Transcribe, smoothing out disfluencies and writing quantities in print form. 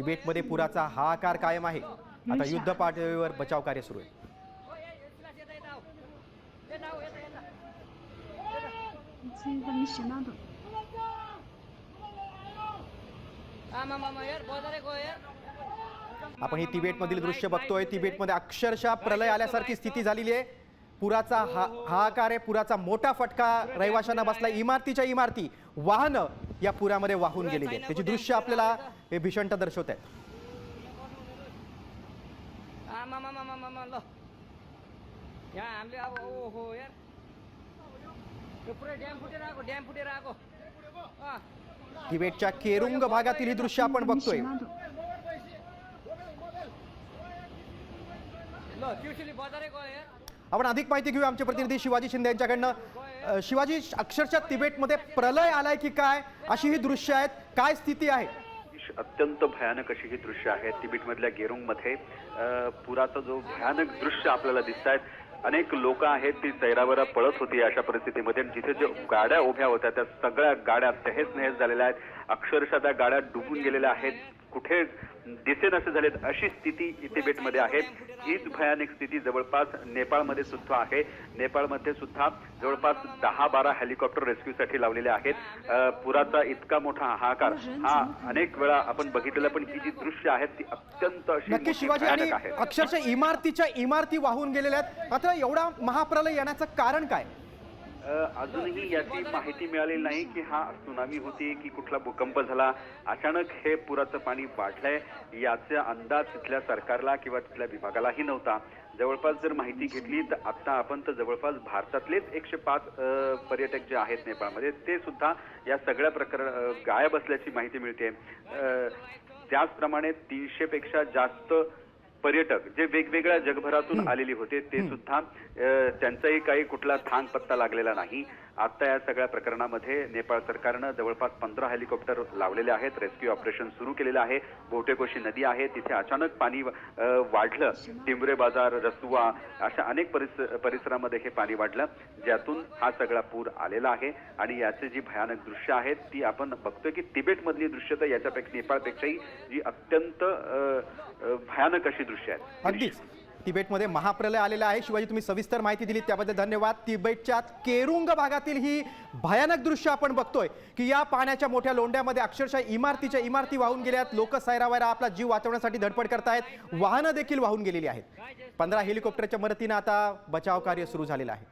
तिबेटमध्ये पुराचा हाहाकार कायम आहे। आता युद्ध पातळीवर बचाव कार्य सुरू आहे। आपण ही तिबेटमधील दृश्य बघतोय। तिबेटमध्ये अक्षरशः प्रलय आल्यासारखी स्थिती झालेली आहे। पुराचा हाहाकार आहे। पुराचा मोठा फटका रहिवाशांना बसलाय। इमारतीच्या इमारती, वाहनं या पुरामध्ये वाहून गेलेली आहेत। त्याची दृश्य आपल्याला हे भीषणता दर्शवत आहेत। तिबेटच्या केरुंग भागातील ही दृश्य आपण बघतोय। आपण अधिक माहिती घेऊ आमचे प्रतिनिधी शिवाजी शिंदे यांच्याकडनं। शिवाजी, अक्षरशः तिबेटमध्ये प्रलय आलाय की काय, अशी ही दृश्य आहेत, काय स्थिती आहे? अत्यंत भयानक अशी ही दृश्य आहेत तिबेटमधल्या गेरुंगमध्ये। पुराचा जो भयानक दृश्य आपल्याला दिसत आहेत, अनेक लोक आहेत ती सैरावरा पळत होती अशा परिस्थितीमध्ये। जिथे जे गाड्या उभ्या होत्या त्या सगळ्या गाड्या तहेस नहेस झालेल्या आहेत। अक्षरशः त्या गाड्या डुबून गेलेल्या आहेत, कुठे दिसेनासे झालेत अशी स्थिती तिबेटमध्ये आहे। हीच भयानक स्थिती जवळपास नेपाळमध्ये सुद्धा आहे। नेपाळमध्ये सुद्धा जवळपास 10-12 हेलिकॉप्टर रेस्क्यूसाठी लावलेले आहेत। पुराचा इतका मोठा हाहाकार हा अनेक वेळा आपण बघितलेला, पण ही जी दृश्य आहेत ती अत्यंत नक्की शिवाजी, आणि अक्षरशः इमारतीच्या इमारती वाहून गेलेल्या आहेत। मात्र एवढा महाप्रलय येण्याचं कारण काय? अजूनही याची माहिती मिळालेली नाही की हा त्सुनामी होती की कुठला भूकंप झाला। अचानक हे पुराचं पाणी वाढलंय याचा अंदाज तिथल्या सरकारला किंवा तिथल्या विभागालाही नव्हता। जवळपास जर माहिती घेतली तर आता आपण तर जवळपास भारतातलेच 105 पर्यटक जे आहेत नेपाळमध्ये ते सुद्धा या सगळ्या गायब असल्याची माहिती मिळते। त्याचप्रमाणे 300 पेक्षा जास्त पर्यटक जे वेगवेगळ्या जगभरातून आलेले होते ते सुद्धा त्यांचाही काही कुठला थांग पत्ता लागलेला नाही। आता या सगळ्या प्रकरणामध्ये नेपाळ सरकारनं जवळपास 15 हेलिकॉप्टर लावलेले आहेत। रेस्क्यू ऑपरेशन सुरू केलेलं आहे। भोटेकोशी नदी आहे तिथे अचानक पाणी वाढलं। टिंबरे बाजार, रसुवा अशा अनेक परिसरामध्ये हे पाणी वाढलं, ज्यातून हा सगळा पूर आलेला आहे। आणि याचे जी भयानक दृश्य आहेत ती आपण बघतोय की तिबेटमधली दृश्य तर याच्यापेक्षा नेपाळपेक्षाही जी अत्यंत भयानक अशी दृश्य आहेत। अगदीच तिबेटमध्ये महाप्रलय आलेला आहे। शिवाजी, तुम्ही सविस्तर माहिती दिली त्याबद्दल धन्यवाद। तिबेटच्या केरुंग भागातील ही भयानक दृश्य आपण बघतोय की या पाण्याच्या मोठ्या लोंढ्यामध्ये अक्षरशः इमारतीच्या इमारती वाहून गेल्यात। लोक सैरावैरा आपला जीव वाचवण्यासाठी धडपड करतायत। वाहनं देखील वाहून गेलेली आहेत। 15 हेलिकॉप्टरच्या मदतीने आता बचाव कार्य सुरू झालेलं आहे।